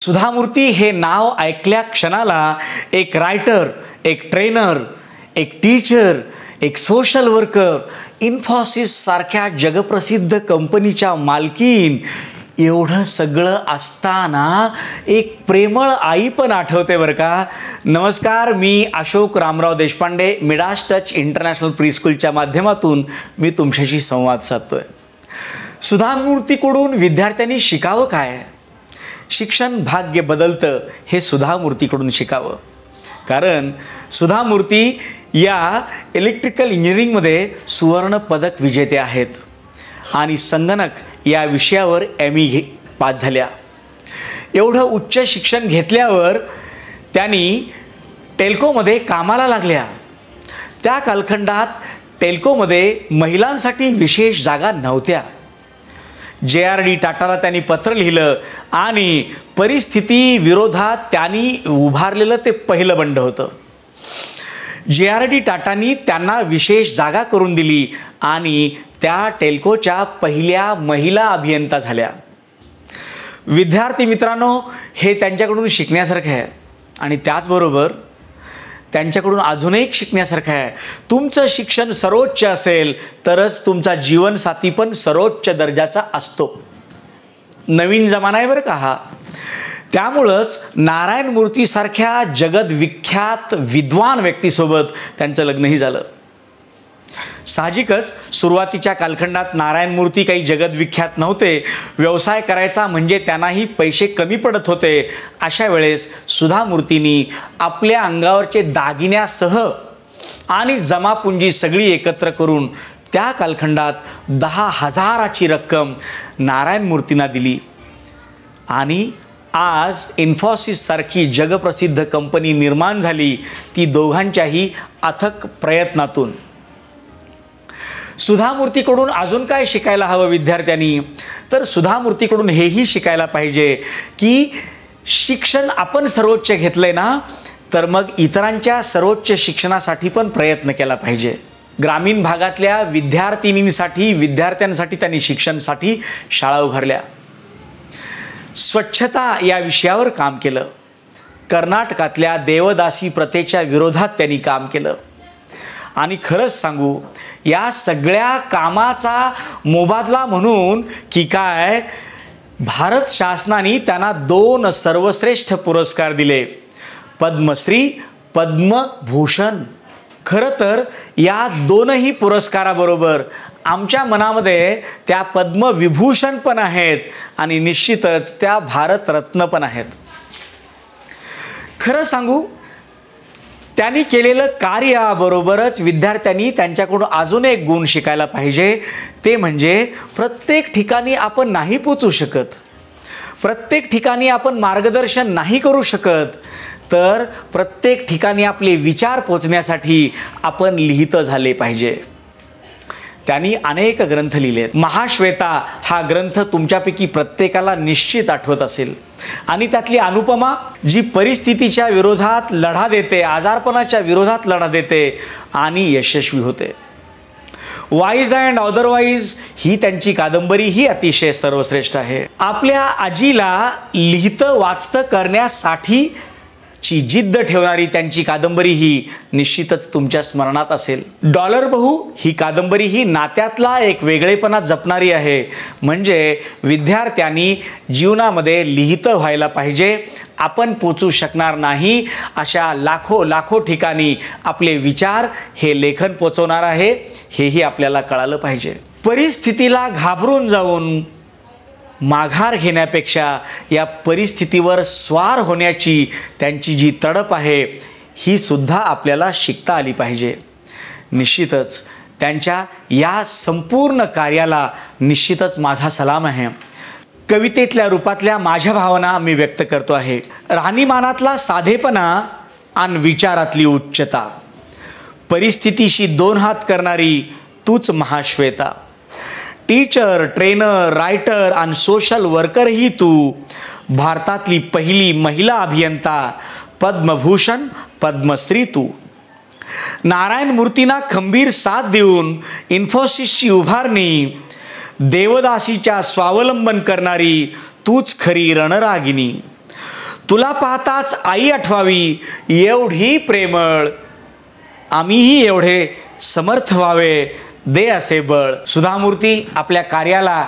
सुधा मूर्ती हे नाव ऐकल्या क्षणाला एक रायटर, एक ट्रेनर, एक टीचर, एक सोशल वर्कर, इन्फोसिस सारख्या जगप्रसिद्ध कंपनीच्या मालकीन एवढं सगळं असताना एक प्रेमळ आई पण आठवते बरं का. नमस्कार, मी Ashok Ramrao Deshpande, Midas touch international प्रीस्कूलच्या माध्यमातून मी तुमच्याशी संवाद साधतोय. सुधा मूर्तीकडून विद्यार्थ्यांनी शिकावं काय? शिक्षण भाग्य बदलतं हे सुधा मूर्तीकडून शिकावं. कारण सुधा मूर्ती या इलेक्ट्रिकल इंजिनिअरिंगमध्ये सुवर्ण पदक विजेते आहेत आणि संगणक या विषयावर ME पास झाल्या. एवढं उच्च शिक्षण घेतल्यावर त्यांनी टेल्कोमध्ये कामाला लागल्या. त्या कालखंडात टेल्कोमध्ये महिलांसाठी विशेष जागा नव्हत्या. JRD टाटाला त्यांनी पत्र लिहिलं आणि परिस्थिती विरोधात त्यांनी उभारलेलं ते पहिलं बंड होतं. JRD टाटांनी त्यांना विशेष जागा करून दिली आणि त्या टेल्कोच्या पहिल्या महिला अभियंता झाल्या. विद्यार्थी मित्रांनो, हे त्यांच्याकडून शिकण्यासारखं आहे आणि त्याचबरोबर त्यांच्याकडून अजून एक शिकण्यासारखं आहे. तुमचं शिक्षण सर्वोच्च असेल तरच तुमचा जीवनसाथी पण सर्वोच्च दर्जाचा असतो. नवीन जमाना आहे बरं का हा. त्यामुळंच नारायण मूर्तीसारख्या जगदविख्यात विद्वान व्यक्तीसोबत त्यांचं लग्नही झालं. साहजिकच सुरुवातीच्या कालखंडात नारायण मूर्ती काही जगदविख्यात नव्हते. व्यवसाय करायचा म्हणजे त्यांनाही पैसे कमी पडत होते. अशा वेळेस सुधा मूर्तींनी आपल्या अंगावरचे दागिन्यासह आणि जमापुंजी सगळी एकत्र करून त्या कालखंडात 10,000ची रक्कम नारायण मूर्तींना दिली आणि आज इन्फोसिस सारखी जगप्रसिद्ध कंपनी निर्माण झाली, ती दोघांच्याही अथक प्रयत्नातून. सुधा मूर्तीकडून अजून काय शिकायला हवं विद्यार्थ्यांनी? तर सुधा मूर्तीकडून हेही शिकायला पाहिजे की शिक्षण आपण सर्वोच्च घेतलंय ना, तर मग इतरांच्या सर्वोच्च शिक्षणासाठी पण प्रयत्न केला पाहिजे. ग्रामीण भागातल्या विद्यार्थ्यांसाठी त्यांनी शिक्षणासाठी शाळा उभारल्या. स्वच्छता या विषयावर काम केलं. कर्नाटकातल्या देवदासी प्रथेच्या विरोधात त्यांनी काम केलं. आणि खरंच सांगू, या सगळ्या कामाचा मोबदला म्हणून की काय, भारत शासनाने त्यांना 2 सर्वश्रेष्ठ पुरस्कार दिले, पद्मश्री, पद्मभूषण. खरं तर या 2ही पुरस्काराबरोबर आमच्या मनामध्ये त्या पद्मविभूषण पण आहेत आणि निश्चितच त्या भारतरत्न पण आहेत. खरं सांगू, त्यांनी केलेलं कार्याबरोबरच विद्यार्थ्यांनी त्यांच्याकडून अजून एक गुण शिकायला पाहिजे. ते म्हणजे प्रत्येक ठिकाणी आपण नाही पोचू शकत, प्रत्येक ठिकाणी आपण मार्गदर्शन नाही करू शकत, तर प्रत्येक ठिकाणी आपले विचार पोचण्यासाठी आपण लिहित झाले पाहिजे. त्यांनी अनेक ग्रंथ लिहिलेत. महाश्वेता हा ग्रंथ तुमच्यापैकी प्रत्येकाला निश्चित आठवत असेल आणि त्यातली अनुपमा जी परिस्थितीच्या विरोधात लढा देते, आजारपणाच्या विरोधात लढा देते आणि यशस्वी होते. वाईज अँड अदरवाईज ही त्यांची कादंबरी ही अतिशय सर्वश्रेष्ठ आहे. आपल्या आजीला लिहितं वाचतं करण्यासाठी ची जिद्द ठेवणारी त्यांची कादंबरी ही निश्चितच तुमच्या स्मरणात असेल. डॉलर बहू ही कादंबरी ही नात्यातला एक वेगळेपणा जपणारी आहे. म्हणजे विद्यार्थ्यांनी जीवनामध्ये लिहितं व्हायला पाहिजे. आपण पोचू शकणार नाही अशा लाखो ठिकाणी आपले विचार हे लेखन पोचवणार आहे, हेही आपल्याला कळालं पाहिजे. परिस्थितीला घाबरून जाऊन माघार घेण्यापेक्षा या परिस्थितीवर स्वार होण्याची त्यांची जी तडप आहे ही सुद्धा आपल्याला शिकता आली पाहिजे. निश्चितच त्यांच्या या संपूर्ण कार्याला निश्चितच माझा सलाम आहे. कवितेतल्या रूपातल्या माझ्या भावना मी व्यक्त करतो आहे. राहणीमानातला साधेपणा आणि विचारातली उच्चता, परिस्थितीशी 2 हात करणारी तूच महाश्वेता. टीचर, ट्रेनर, रायटर आणि सोशल वर्करही तू. भारतातली पहिली महिला अभियंता, पद्मभूषण, पद्मश्री तू. नारायण मूर्तींना खंबीर साथ देऊन इन्फोसिसची उभारणी, देवदासीच्या स्वावलंबन करणारी तूच खरी रणरागिनी. तुला पाहताच आई आठवावी एवढी प्रेमळ, आम्हीही एवढे समर्थ व्हावे दे असे बळ. सुधामूर्ती आपल्या कार्याला